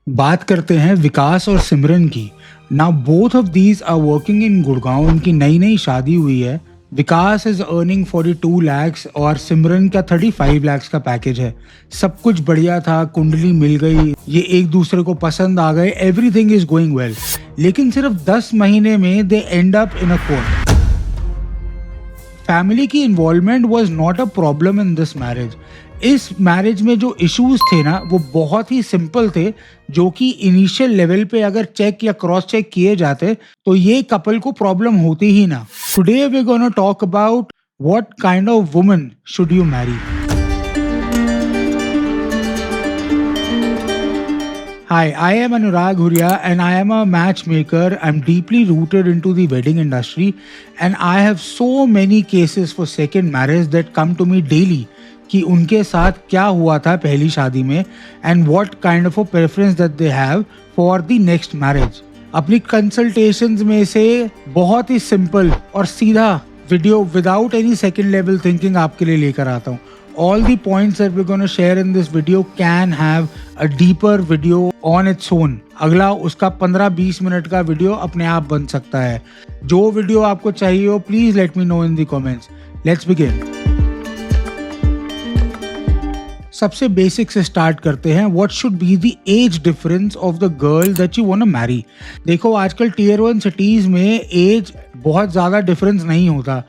बात करते हैं विकास और सिमरन की। Now both of these are working in Gurgaon. उनकी नई नई शादी हुई है। विकास इज अर्निंग 42 lakhs और सिमरन का 35 lakhs का पैकेज है। सब कुछ बढ़िया था, कुंडली मिल गई, ये एक दूसरे को पसंद आ गए, एवरीथिंग इज गोइंग वेल। लेकिन सिर्फ 10 महीने में they end up in a court. Family की involvement was not a problem in this marriage. इस मैरिज में जो इश्यूज थे ना, वो बहुत ही सिंपल थे, जो कि इनिशियल लेवल पे अगर चेक या क्रॉस चेक किए जाते तो ये कपल को प्रॉब्लम होती ही ना। Today we gonna talk about what kind of woman should you marry. Hi, I am Anurag Huria and I am a matchmaker. I'm deeply rooted into the wedding industry and I have so many cases for second marriage that come to me daily कि उनके साथ क्या हुआ था पहली शादी में and what kind of a preference that they have for the next marriage। अपनी कंसल्टेशंस में से बहुत ही सिंपल और सीधा video without any second level thinking आपके लिए लेकर आता हूँ। All the points that we're going to share in this video can have a deeper video on its own। अगला उसका 15-20 मिनट का वीडियो अपने आप बन सकता है। जो वीडियो आपको चाहिए हो please let me know in the comments. Let's begin. सबसे बेसिक से स्टार्ट करते हैं। What should be the age difference of the girl that you want to marry. देखो आजकल टियर 1 सिटीज में एज बहुत ज्यादा डिफरेंस नहीं होता,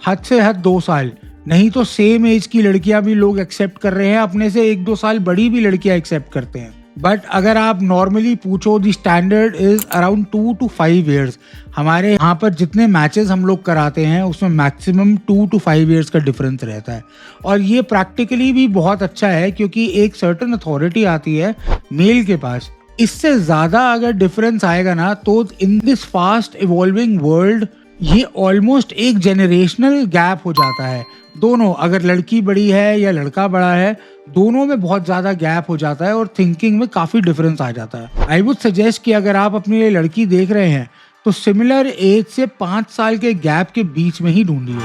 हद से हद 2 साल, नहीं तो सेम एज की लड़कियां भी लोग एक्सेप्ट कर रहे हैं, अपने से 1-2 साल बड़ी भी लड़कियां एक्सेप्ट करते हैं। बट अगर आप नॉर्मली पूछो, the standard is around 2 to 5 years। हमारे यहाँ पर जितने मैचेस हम लोग कराते हैं उसमें मैक्सिमम 2 to 5 years का डिफरेंस रहता है। और ये प्रैक्टिकली भी बहुत अच्छा है क्योंकि एक सर्टेन अथॉरिटी आती है मेल के पास। इससे ज्यादा अगर डिफरेंस आएगा ना तो in this fast evolving world ये ऑलमोस्ट एक जेनरेशनल गैप हो जाता है। दोनों, अगर लड़की बड़ी है या लड़का बड़ा है, दोनों में बहुत ज्यादा गैप हो जाता है और थिंकिंग में काफी डिफरेंस आ जाता है। आई वुड सजेस्ट कि अगर आप अपने लिए लड़की देख रहे हैं तो सिमिलर एज से 5 साल के गैप के बीच में ही ढूंढिए।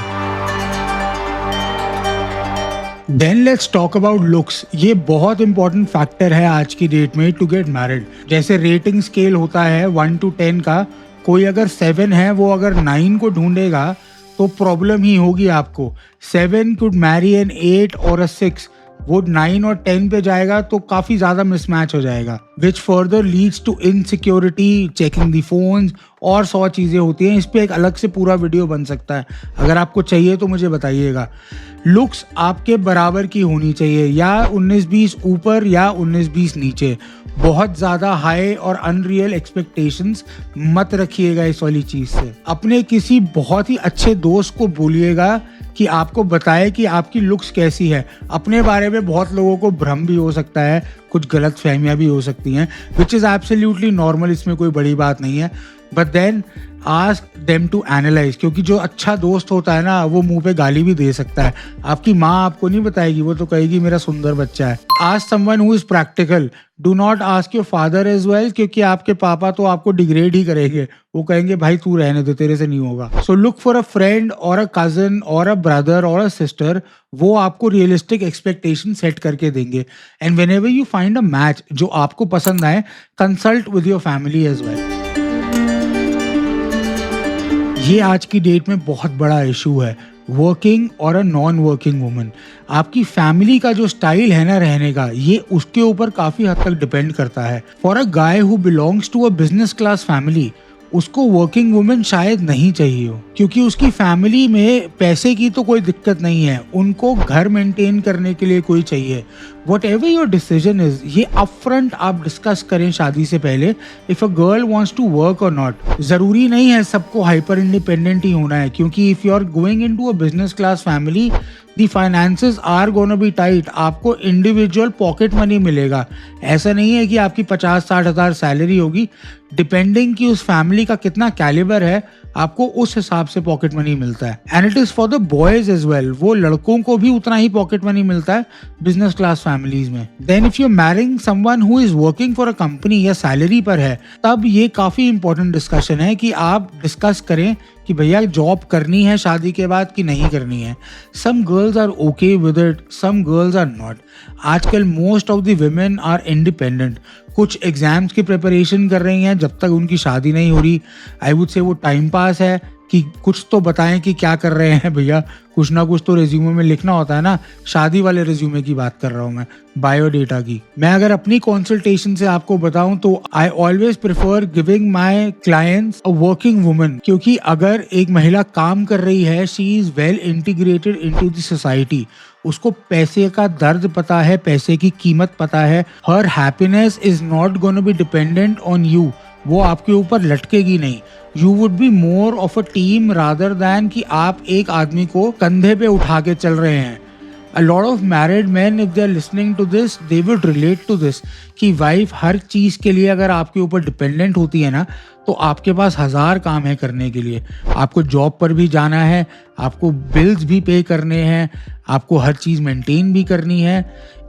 Then let's talk about looks. ये बहुत इंपॉर्टेंट फैक्टर है आज की डेट में टू गेट मैरिड। जैसे रेटिंग स्केल होता है 1 to 10 का, कोई अगर 7 है वो अगर 9 को ढूंढेगा तो प्रॉब्लम ही होगी आपको। 7 could marry an 8 or a 6। वो 9 और 10 पे जाएगा तो काफी ज्यादा मिसमैच हो जाएगा, which further leads to insecurity, checking the phones और 100 चीजें होती हैं। इस पे एक अलग से पूरा वीडियो बन सकता है, अगर आपको चाहिए तो मुझे बताइएगा। लुक्स आपके बराबर की होनी चाहिए, या 19-20 ऊपर या 19-20 नीचे। बहुत ज्यादा हाई और अनरियल एक्सपेक्टेशंस मत रखिएगा इस वाली चीज से। अपने किसी बहुत ही अच्छे दोस्त को बोलिएगा कि आपको बताए कि आपकी लुक्स कैसी है। अपने बारे में बहुत लोगों को भ्रम भी हो सकता है, कुछ गलत फहमियां भी हो सकती हैं, विच इज़ एब्सोल्युटली नॉर्मल, इसमें कोई बड़ी बात नहीं है। But then ask them to analyse, क्योंकि जो अच्छा दोस्त होता है ना वो मुंह पे गाली भी दे सकता है। आपकी माँ आपको नहीं बताएगी, वो तो कहेगी मेरा सुंदर बच्चा है। Ask someone who is practical, do not ask your father as well, क्योंकि आपके पापा तो आपको डिग्रेड ही करेंगे। वो कहेंगे भाई तू रहने दे, तेरे से नहीं होगा। So look for a friend और अ कजन और अ ब्रदर और अ सिस्टर। वो आपको रियलिस्टिक एक्सपेक्टेशन सेट करके देंगे। And whenever you find a match जो आपको पसंद आए, consult with your family as well. ये आज की डेट में बहुत बड़ा इशू है, वर्किंग और अ नॉन वर्किंग वुमन। आपकी फैमिली का जो स्टाइल है ना रहने का, ये उसके ऊपर काफी हद तक डिपेंड करता है। For a guy who belongs to a business class family, उसको वर्किंग वुमन शायद नहीं चाहिए हो, क्योंकि उसकी फैमिली में पैसे की तो कोई दिक्कत नहीं है, उनको घर मेंटेन करने के लिए कोई चाहिए। Whatever your decision is, ये अपफ्रंट आप डिस्कस करें शादी से पहले, if a girl wants to work और नॉट। जरूरी नहीं है सबको हाइपर इंडिपेंडेंट ही होना है, क्योंकि if you are going into a business class family, the finances are gonna be tight. आपको इंडिविजुअल पॉकेट मनी मिलेगा। ऐसा नहीं है कि आपकी 50-60 हज़ार सैलरी होगी, डिपेंडिंग कि उस फैमिली का कितना कैलिबर है, आपको उस हिसाब से पॉकेट मनी मिलता है। And it is for the boys as well, वो लड़कों को भी उतना ही पॉकेट मनी मिलता है बिजनेस क्लास फैमिलीज में। Then if you marrying someone who is working for a company या सैलरी पर है, तब ये काफी इंपॉर्टेंट डिस्कशन है कि आप डिस्कस करें कि भैया जॉब करनी है शादी के बाद कि नहीं करनी है। Some girls are okay with it, some girls are not. आजकल most of the women are independent. कुछ एग्जाम्स की प्रिपरेशन कर रही हैं जब तक उनकी शादी नहीं हो रही। आई वुड से वो टाइम पास है कि कुछ तो बताएं कि क्या कर रहे हैं भैया, कुछ ना कुछ तो रिज्यूमे में लिखना होता है ना। शादी वाले रिज्यूमे की बात कर रहा हूँ मैं, बायोडेटा की। मैं अगर अपनी कंसल्टेशन से आपको बताऊं तो I always prefer giving my clients a working woman, क्योंकि अगर एक महिला काम कर रही है, she is well integrated into the society, उसको पैसे का दर्द पता है, पैसे की कीमत पता है। Her happiness is not gonna be dependent on you, वो आपके ऊपर लटकेगी नहीं। You would be more of a team rather than कि आप एक आदमी को कंधे पे उठा के चल रहे हैं। A lot of married men, if they are listening to this, they would relate to this कि वाइफ हर चीज़ के लिए अगर आपके ऊपर डिपेंडेंट होती है ना, तो आपके पास हज़ार काम है करने के लिए। आपको जॉब पर भी जाना है, आपको बिल्स भी पे करने हैं, आपको हर चीज़ मेंटेन भी करनी है।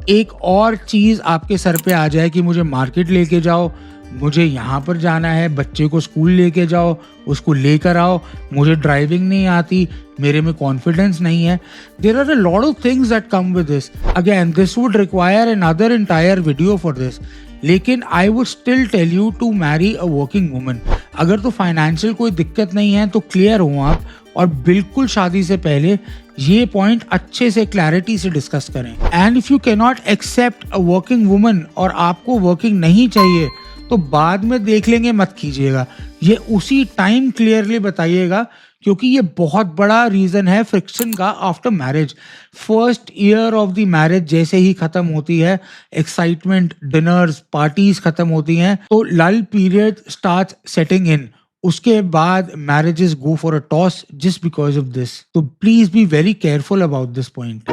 एक और चीज़ आपके सर पे आ जाए कि मुझे मार्केट लेके जाओ, मुझे यहाँ पर जाना है, बच्चे को स्कूल लेके जाओ, उसको लेकर आओ, मुझे ड्राइविंग नहीं आती, मेरे में कॉन्फिडेंस नहीं है। There are a lot of things that come with this. Again this would require another entire video for this, लेकिन I would still tell you to marry a working woman. अगर तो financial कोई दिक्कत नहीं है तो क्लियर हो आप, और बिल्कुल शादी से पहले ये पॉइंट अच्छे से क्लैरिटी से डिस्कस करें। And if you can not accept a working woman और आपको वर्किंग नहीं चाहिए तो बाद में देख लेंगे मत कीजिएगा, ये उसी टाइम क्लियरली बताइएगा, क्योंकि ये बहुत बड़ा रीजन है फ्रिक्शन का after marriage. First year of the marriage जैसे ही खत्म होती है, एक्साइटमेंट, डिनर्स, पार्टीज खत्म होती हैं, तो लल पीरियड स्टार्ट सेटिंग इन। उसके बाद marriages go for a toss just because of this. तो please be very careful about this point.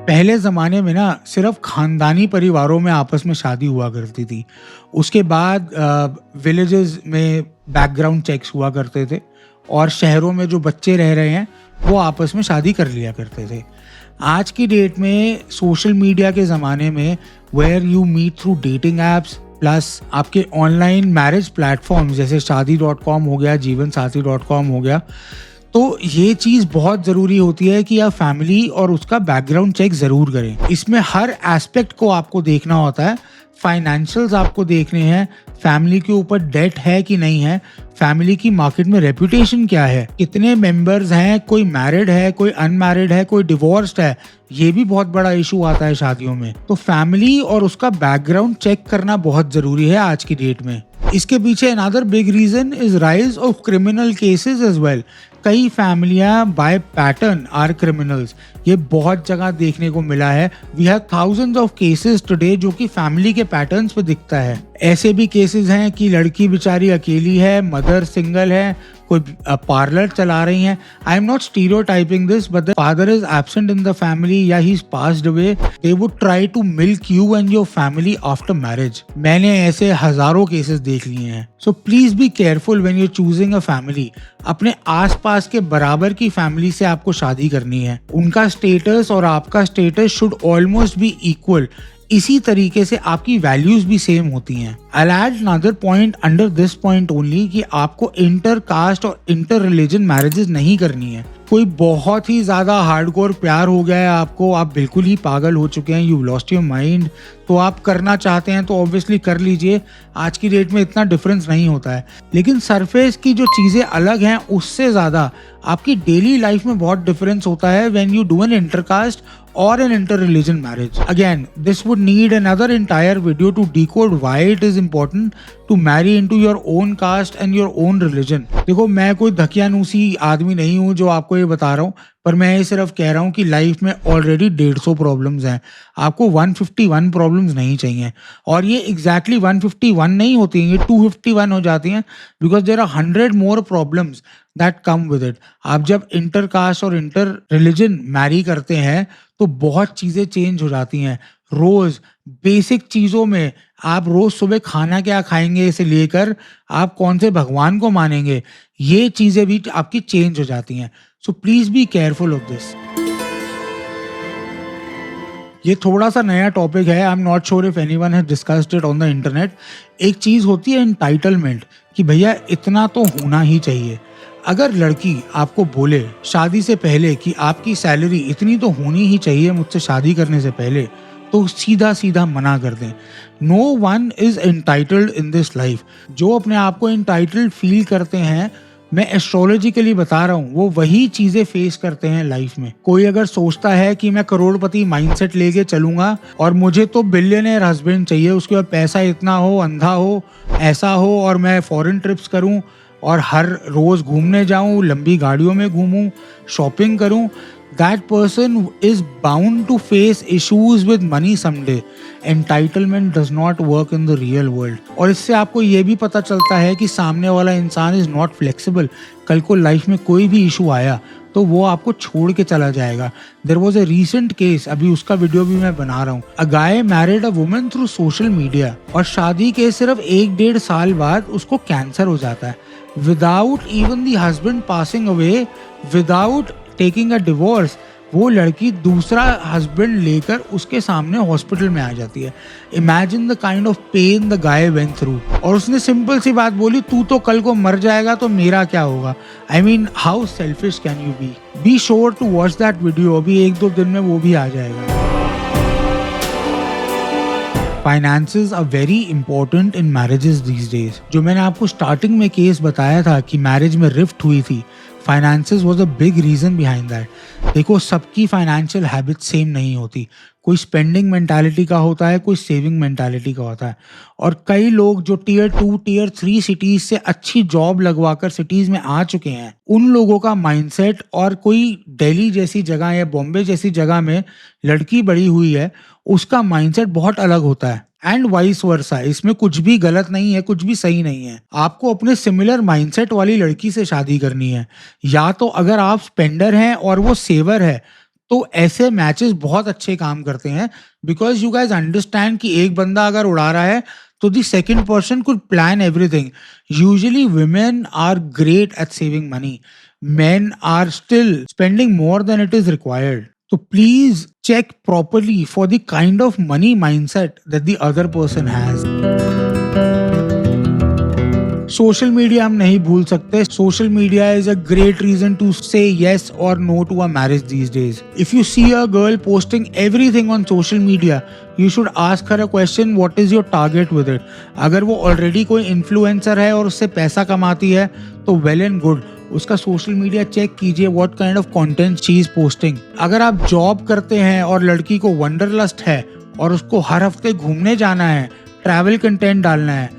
पहले ज़माने में ना सिर्फ ख़ानदानी परिवारों में आपस में शादी हुआ करती थी। उसके बाद विलेजेस में बैकग्राउंड चेक्स हुआ करते थे, और शहरों में जो बच्चे रह रहे हैं वो आपस में शादी कर लिया करते थे। आज की डेट में सोशल मीडिया के ज़माने में where you meet through dating apps plus आपके ऑनलाइन मैरिज प्लेटफॉर्म जैसे शादी.com हो गया, जीवनसाथी.com हो गया, तो ये चीज़ बहुत ज़रूरी होती है कि आप फैमिली और उसका बैकग्राउंड चेक ज़रूर करें। इसमें हर एस्पेक्ट को आपको देखना होता है। फाइनेंशियल्स आपको देखने हैं, फैमिली के ऊपर डेट है कि नहीं है, फैमिली की मार्केट में रेपुटेशन क्या है, कितने मेंबर्स हैं, कोई मैरिड है, कोई अनमैरिड है, कोई डिवोर्स्ड है। ये भी बहुत बड़ा इशू आता है शादियों में। तो फैमिली और उसका बैकग्राउंड चेक करना बहुत ज़रूरी है आज की डेट में। इसके पीछे another big reason is rise of criminal cases as well. कई फैमिलियां बाय पैटर्न आर क्रिमिनल्स, ये बहुत जगह देखने को मिला है। We have thousands of cases today जो कि फैमिली के पैटर्न्स पे दिखता है। ऐसे भी केसेस हैं कि लड़की बेचारी अकेली है, मदर सिंगल है, कोई पार्लर चला रही हैं। I am not stereotyping this, but the father is absent in the family या he is passed away, they would try to milk you and your family after marriage. मैंने ऐसे हजारों cases देख लिए हैं। So please be careful when you choosing a family. अपने आसपास के बराबर की फैमिली से आपको शादी करनी है। उनका स्टेटस और आपका status should almost be equal. इसी तरीके से आपकी वैल्यूज भी सेम होती हैं। I'll add another point under this point only कि आपको इंटर कास्ट और इंटर रिलीजन मैरिजेस नहीं करनी है। कोई बहुत ही ज्यादा हार्डकोर प्यार हो गया है आपको, आप बिल्कुल ही पागल हो चुके हैं, यू लॉस्ट योर माइंड, तो आप करना चाहते हैं तो ऑब्वियसली कर लीजिए। आज की डेट में इतना डिफरेंस नहीं होता है, लेकिन सरफेस की जो चीजें अलग हैं उससे ज्यादा आपकी डेली लाइफ में बहुत डिफरेंस होता है when you do an intercaste or an inter-religion marriage. Again, this would need another entire video to decode why it is important to marry into your own caste and your own religion. देखो, मैं कोई धकियानूसी आदमी नहीं हूँ जो आपको ये बता रहा हूँ, पर मैं ये सिर्फ कह रहा हूँ कि लाइफ में ऑलरेडी 150 प्रॉब्लम्स हैं, आपको 151 प्रॉब्लम्स नहीं चाहिए। और ये एग्जैक्टली 151 नहीं होती हैं, ये 251 हो जाती हैं, because there are 100 more problems that come with it. आप जब इंटर कास्ट और इंटर रिलीजन मैरी करते हैं तो बहुत चीज़ें चेंज हो जाती हैं। रोज़ बेसिक चीज़ों में आप रोज़ सुबह खाना क्या खाएंगे से लेकर आप कौन से भगवान को मानेंगे, ये चीज़ें भी आपकी चेंज हो जाती हैं। So please be careful of this. ये थोड़ा सा नया टॉपिक है, आई am not sure if anyone has discussed it on the internet. एक चीज़ होती है एंटाइटलमेंट, कि भैया इतना तो होना ही चाहिए। अगर लड़की आपको बोले शादी से पहले कि आपकी सैलरी इतनी तो होनी ही चाहिए मुझसे शादी करने से पहले, तो सीधा सीधा मना कर दें। No one is entitled in this life. जो अपने आप को एंटाइटल्ड फील करते हैं, मैं एस्ट्रोलॉजिकली बता रहा हूँ, वो वही चीजें फेस करते हैं लाइफ में। कोई अगर सोचता है कि मैं करोड़पति माइंडसेट लेके चलूंगा और मुझे तो बिलियनर हस्बैंड चाहिए, उसके बाद पैसा इतना हो, अंधा हो, ऐसा हो, और मैं फॉरेन ट्रिप्स करूं और हर रोज घूमने जाऊं, लंबी गाड़ियों में घूमूं, शॉपिंग करूं, that person is bound to face issues with money someday. Entitlement does not work in the real world. और इससे आपको ये भी पता चलता है कि सामने वाला इंसान is not flexible. कल को लाइफ में कोई भी इशू आया तो वो आपको छोड़ के चला जाएगा। There was a recent case, अभी उसका वीडियो भी मैं बना रहा हूँ। A guy married a woman through social media और शादी के सिर्फ 1-1.5 साल बाद उसको कैंसर हो जाता है। Without even the husband passing away, without taking a divorce, वो लड़की दूसरा हस्बैंड लेकर उसके सामने हॉस्पिटल में आ जाती है। Imagine the kind of pain the guy went through. और उसने सिंपल सी बात बोली, तू तो कल को मर जाएगा तो मेरा क्या होगा। I mean how selfish can you be. Be sure to watch that video, अभी 1-2 दिन में वो भी आ जाएगा। Finances are very important in marriages these days. जो मैंने आपको स्टार्टिंग में केस बताया था कि मैरिज में रिफ्ट हुई थी, finances was a big reason behind that. देखो, सबकी फाइनेंशियल हैबिट सेम नहीं होती। कोई स्पेंडिंग मेंटालिटी का होता है, कोई सेविंग मेंटालिटी का होता है। और कई लोग जो टियर 2, टियर 3 सिटीज से अच्छी जॉब लगवाकर सिटीज में आ चुके हैं, उन लोगों का माइंडसेट और कोई दिल्ली जैसी जगह या बॉम्बे जैसी जगह में लड़की बड़ी हुई है, उसका माइंडसेट बहुत अलग होता है। And vice versa. इसमें कुछ भी गलत नहीं है, कुछ भी सही नहीं है। आपको अपने सिमिलर माइंडसेट वाली लड़की से शादी करनी है। या तो अगर आप स्पेंडर हैं और वो सेवर है, तो ऐसे मैचेस बहुत अच्छे काम करते हैं, बिकॉज यू गाइज अंडरस्टैंड कि एक बंदा अगर उड़ा रहा है तो the second person could plan everything. Usually women are great at saving money. Men are still spending more than it is required. So please check properly for the kind of money mindset that the other person has. Social media हम नहीं भूल सकते। Social media is a great reason to say yes or no to a marriage these days. If you see a girl posting everything on social media, you should ask her a question, what is your target with it? अगर वो already कोई influencer है और उससे पैसा कमाती है तो वेल एंड गुड, उसका सोशल मीडिया चेक कीजिए, what kind of content she is posting. अगर आप जॉब करते हैं और लड़की को वंडरलस्ट है और उसको हर हफ्ते घूमने जाना है, ट्रैवल कंटेंट डालना है,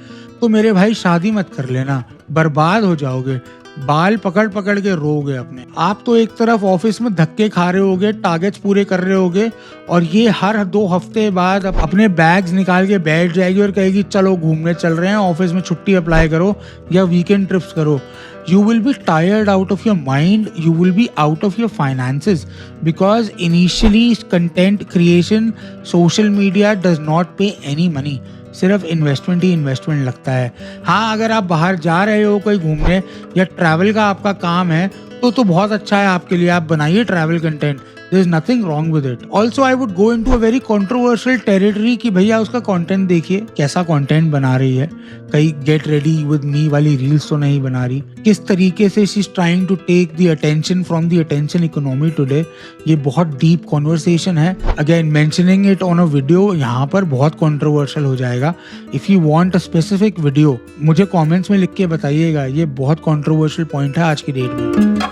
तो मेरे भाई शादी मत कर लेना, बर्बाद हो जाओगे। बाल पकड़ पकड़ के रोगे अपने। आप तो एक तरफ ऑफिस में धक्के खा रहे होगे, टारगेट्स पूरे कर रहे होगे, और ये हर 2 हफ्ते बाद अपने बैग्स निकाल के बैठ जाएगी और कहेगी चलो घूमने चल रहे हैं, ऑफिस में छुट्टी अप्लाई करो या वीकेंड ट्रिप्स करो। You will be tired out of your mind, you will be out of your finances, because initially content creation, social media does not pay any money. सिर्फ इन्वेस्टमेंट ही investment लगता है। हाँ, अगर आप बाहर जा रहे हो कोई घूमने या ट्रैवल का आपका काम है तो बहुत अच्छा है आपके लिए, आप बनाइए travel content, there is nothing wrong with it. Also I would go into a very controversial territory कि भैया उसका कंटेंट देखिए, कैसा कंटेंट बना रही है, कहीं गेट रेडी विद मी वाली रील्स तो नहीं बना रही, किस तरीके से she is trying to take the attention from the attention economy today. ये बहुत डीप कॉन्वर्सेशन है। Again mentioning it on a video यहाँ पर बहुत कंट्रोवर्शियल हो जाएगा। If you want a specific video मुझे कमेंट्स में लिख के बताइएगा। ये बहुत कंट्रोवर्शियल पॉइंट है आज की डेट में।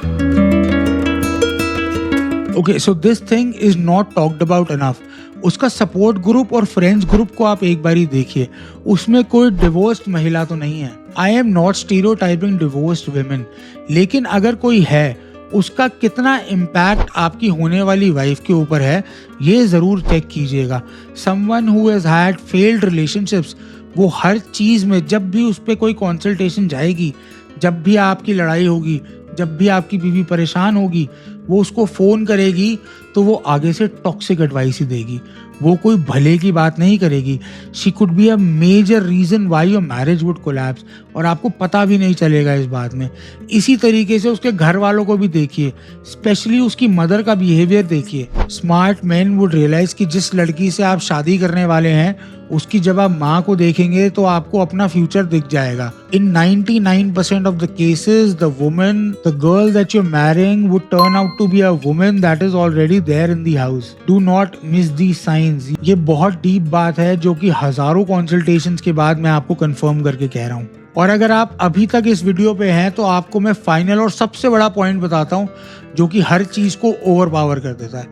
Okay, so this thing is not talked about enough. उसका सपोर्ट ग्रुप और फ्रेंड्स ग्रुप को आप एक बार ही देखिए, उसमें कोई डिवोर्स्ड महिला तो नहीं है। आई am not stereotyping divorced women, लेकिन अगर कोई है, उसका कितना इम्पैक्ट आपकी होने वाली वाइफ के ऊपर है, ये जरूर चेक कीजिएगा। Someone who has had failed relationships, वो हर चीज में जब भी उस पर कोई कंसल्टेशन जाएगी, जब भी आपकी लड़ाई होगी, जब भी आपकी बीवी परेशान होगी, वो उसको फोन करेगी तो वो आगे से टॉक्सिक एडवाइस ही देगी, वो कोई भले की बात नहीं करेगी। She could be a major reason why your marriage would collapse, और आपको पता भी नहीं चलेगा इस बात में। इसी तरीके से उसके घर वालों को भी देखिए, स्पेशली उसकी मदर का बिहेवियर देखिए। स्मार्ट मैन वुड रियलाइज कि जिस लड़की से आप शादी करने वाले हैं उसकी जब आप माँ को देखेंगे तो आपको अपना फ्यूचर दिख जाएगा। इन 99% of the cases the woman, the girl that you're marrying would turn out to be a woman that is already there in the house. Do not miss these signs. ये बहुत डीप बात है जो कि हजारों consultations के बाद मैं आपको कंफर्म करके कह रहा हूँ। और अगर आप अभी तक इस वीडियो पे हैं तो आपको मैं फाइनल और सबसे बड़ा पॉइंट बताता हूँ जो कि हर चीज को ओवर पावर कर देता है।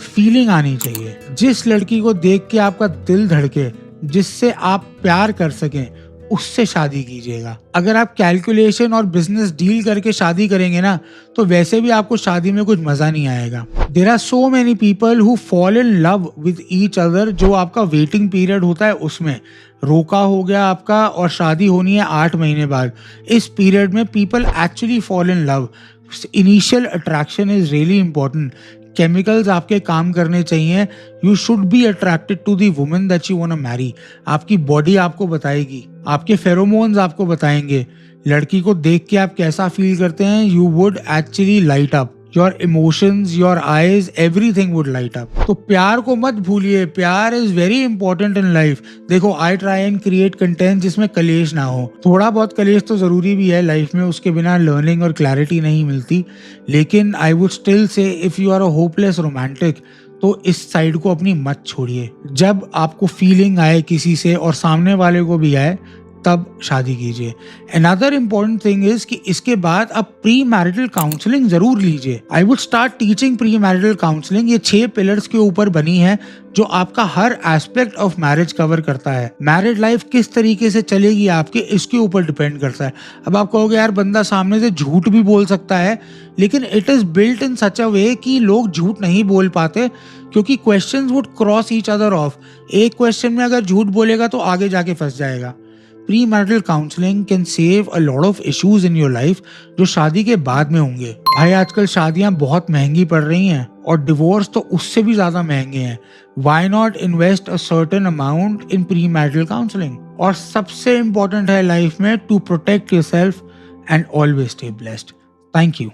फीलिंग आनी चाहिए। जिस लड़की को देख के आपका दिल धड़के, जिससे आप प्यार कर सकें, उससे शादी कीजिएगा। अगर आप कैलकुलेशन और बिजनेस डील करके शादी करेंगे ना तो वैसे भी आपको शादी में कुछ मजा नहीं आएगा। There are so many people who fall in love with each other, जो आपका वेटिंग पीरियड होता है उसमें रोका हो गया आपका और शादी होनी है 8 महीने बाद। इस पीरियड में people actually fall in love. Initial attraction is really important. Chemicals आपके काम करने चाहिए। You should be attracted to the woman that you want to marry. आपकी बॉडी आपको बताएगी, आपके फेरोमोन्स आपको बताएंगे। लड़की को देख के आप कैसा फील करते हैं, you would actually light up. Your emotions, your eyes, everything would light up. तो प्यार को मत भूलिए, प्यार is very important in life. देखो, I try and create content जिसमें कलेश ना हो। थोड़ा बहुत कलेश तो जरूरी भी है लाइफ में, उसके बिना लर्निंग और क्लैरिटी नहीं मिलती। लेकिन I would still say if you are a hopeless romantic तो इस साइड को अपनी मत छोड़िए। जब आपको फीलिंग आए किसी से और सामने वाले को भी आए तब शादी कीजिए। अनदर इम्पोर्टेंट थिंग इज कि इसके बाद आप प्री मैरिटल काउंसलिंग जरूर लीजिए। I would start teaching pre marital counselling. ये 6 पिलर्स के ऊपर बनी है जो आपका हर एस्पेक्ट ऑफ मैरिज कवर करता है। मैरिड लाइफ किस तरीके से चलेगी आपके, इसके ऊपर डिपेंड करता है। अब आप कहोगे यार बंदा सामने से झूठ भी बोल सकता है, लेकिन इट इज बिल्ट इन सच अ वे कि लोग झूठ नहीं बोल पाते क्योंकि questions would cross each other of. एक क्वेश्चन में अगर झूठ बोलेगा तो आगे जाके फंस जाएगा। Pre marital counselling can save a lot of issues in your life जो शादी के बाद में होंगे। भाई आजकल शादियां बहुत महंगी पड़ रही हैं और डिवोर्स तो उससे भी ज्यादा महंगे हैं। Why not invest a certain amount in premarital counselling. और सबसे इंपॉर्टेंट है लाइफ में to protect yourself and always stay blessed. Thank you.